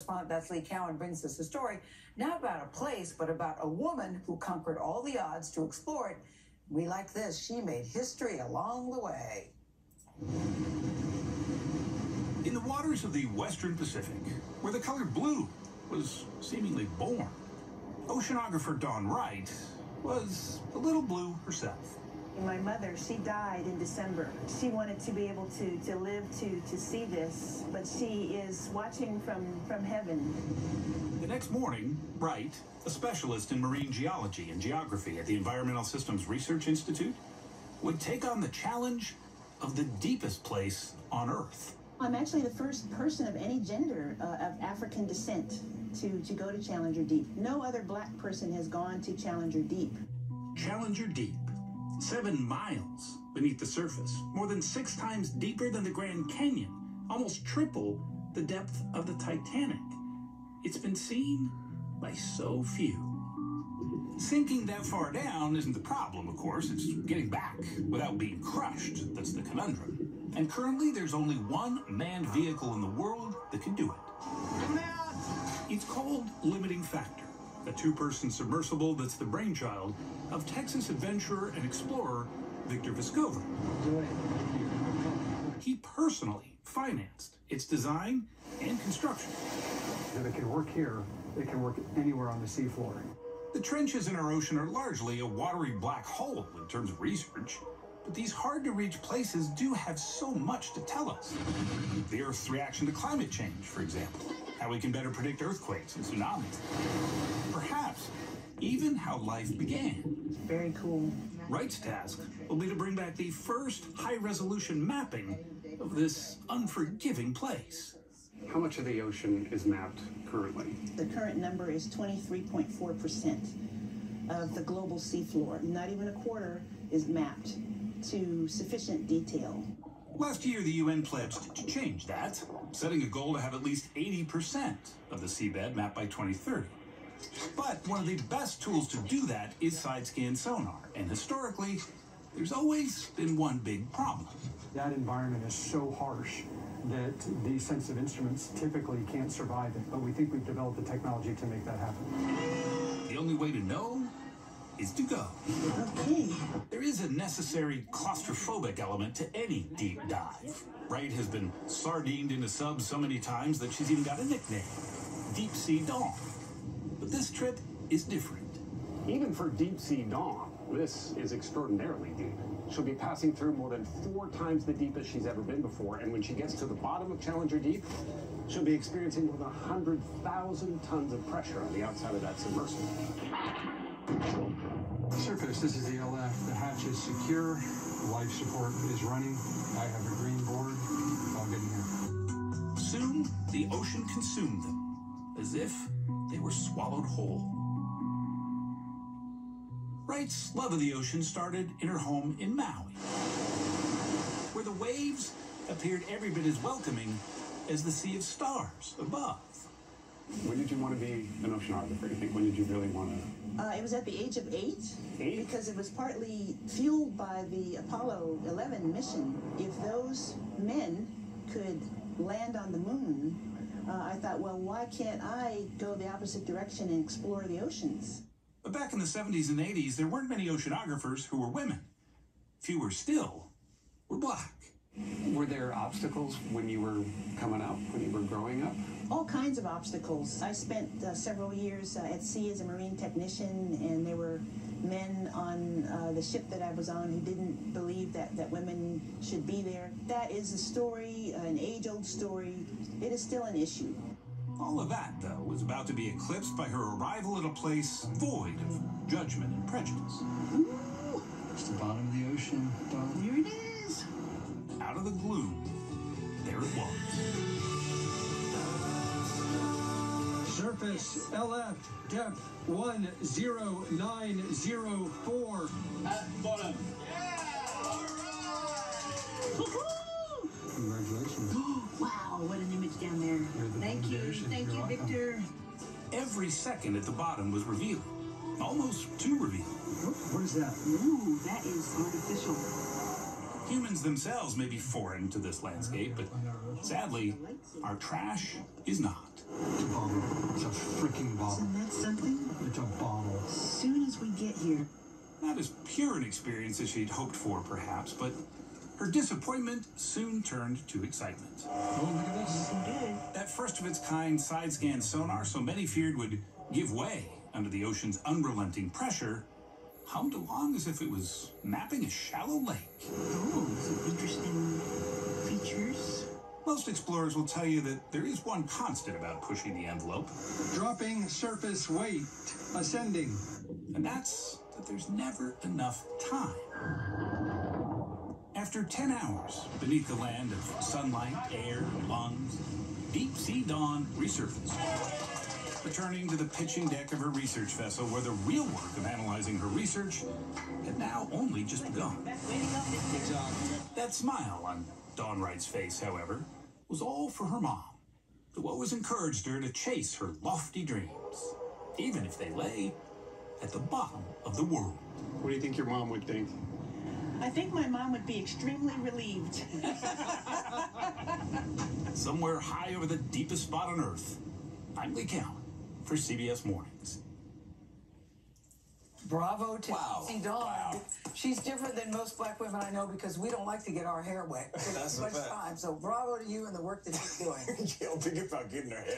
That's Lee Cowan brings us a story, not about a place, but about a woman who conquered all the odds to explore it. We like this. She made history along the way. In the waters of the Western Pacific, where the color blue was seemingly born, oceanographer Dawn Wright was a little blue herself. My mother, she died in December. She wanted to be able to live to see this, but she is watching from heaven. The next morning, Wright, a specialist in marine geology and geography at the Environmental Systems Research Institute, would take on the challenge of the deepest place on Earth. I'm actually the first person of any gender of African descent to go to Challenger Deep. No other black person has gone to Challenger Deep. Challenger Deep, 7 miles beneath the surface, more than 6 times deeper than the Grand Canyon, almost triple the depth of the Titanic. It's been seen by so few. Sinking that far down isn't the problem, of course. It's getting back without being crushed that's the conundrum. And currently, there's only one manned vehicle in the world that can do it. It's called Limiting Factor, a 2-person submersible that's the brainchild of Texas adventurer and explorer Victor Vescova. He personally financed its design and construction. If it can work here, it can work anywhere on the seafloor. The trenches in our ocean are largely a watery black hole in terms of research, but these hard-to-reach places do have so much to tell us. The Earth's reaction to climate change, for example, how we can better predict earthquakes and tsunamis. Perhaps even how life began. Very cool. Wright's task will be to bring back the first high-resolution mapping of this unforgiving place. How much of the ocean is mapped currently? The current number is 23.4% of the global seafloor. Not even a quarter is mapped to sufficient detail. Last year, the UN pledged to change that, setting a goal to have at least 80% of the seabed mapped by 2030. But one of the best tools to do that is side-scan sonar, and historically, there's always been one big problem. That environment is so harsh that these sensitive instruments typically can't survive it, but we think we've developed the technology to make that happen. The only way to know is to go. Okay. There is a necessary claustrophobic element to any deep dive. Wright has been sardined into subs so many times that she's even got a nickname, Deep Sea Dawn. But this trip is different. Even for Deep Sea Dawn, this is extraordinarily deep. She'll be passing through more than 4 times the deepest she's ever been before, and when she gets to the bottom of Challenger Deep, she'll be experiencing more than 100,000 tons of pressure on the outside of that submersible. Surface, this is the LF. The hatch is secure. Life support is running. I have a green board. It's all good in here. Soon, the ocean consumed them, as if they were swallowed whole. Wright's love of the ocean started in her home in Maui, where the waves appeared every bit as welcoming as the sea of stars above. When did you want to be an oceanographer? You think, when did you really want to? It was at the age of 8, 8? because it was partly fueled by the Apollo 11 mission. If those men could land on the moon, I thought, well, why can't I go the opposite direction and explore the oceans? But back in the 70s and 80s, there weren't many oceanographers who were women. Fewer still were black. Were there obstacles when you were coming up, when you were growing up? All kinds of obstacles. I spent several years at sea as a marine technician, and there were men on the ship that I was on who didn't believe that women should be there. That is a story, an age-old story. It is still an issue. All of that, though, was about to be eclipsed by her arrival at a place void of judgment and prejudice. Ooh, It's the bottom of the ocean, darling. here it is. Out of the gloom, there it was. Surface LF depth 10904. At bottom. Woohoo! Congratulations. Wow, what an image down there. Thank you, Victor. Every second at the bottom was revealing, almost too revealing. What is that? Ooh, that is artificial. Humans themselves may be foreign to this landscape, but sadly, our trash is not. It's a bottle. It's a freaking bottle. Isn't that something? It's a bottle. As soon as we get here. Not as pure an experience as she'd hoped for, perhaps, but her disappointment soon turned to excitement. Oh, look at this. Good. That first-of-its-kind side-scan sonar so many feared would give way under the ocean's unrelenting pressure hummed along as if it was mapping a shallow lake. Oh, some interesting features. Most explorers will tell you that there is one constant about pushing the envelope, Dropping surface weight. Ascending. and that's that there's never enough time. After 10 hours beneath the land of sunlight, air, and lungs, Deep Sea Dawn resurfaced, returning to the pitching deck of her research vessel where the real work of analyzing her research had now only just begun. That smile on Dawn Wright's face, however, was all for her mom, who always encouraged her to chase her lofty dreams, even if they lay at the bottom of the world. What do you think your mom would think? I think my mom would be extremely relieved. Somewhere high over the deepest spot on Earth, I'm Lee Cowan for CBS Mornings. Bravo to Wow. Deep Sea Dawn. Wow. She's different than most black women I know because we don't like to get our hair wet. It takes too much time. So bravo to you and the work that you're doing. Don't think about getting her hair.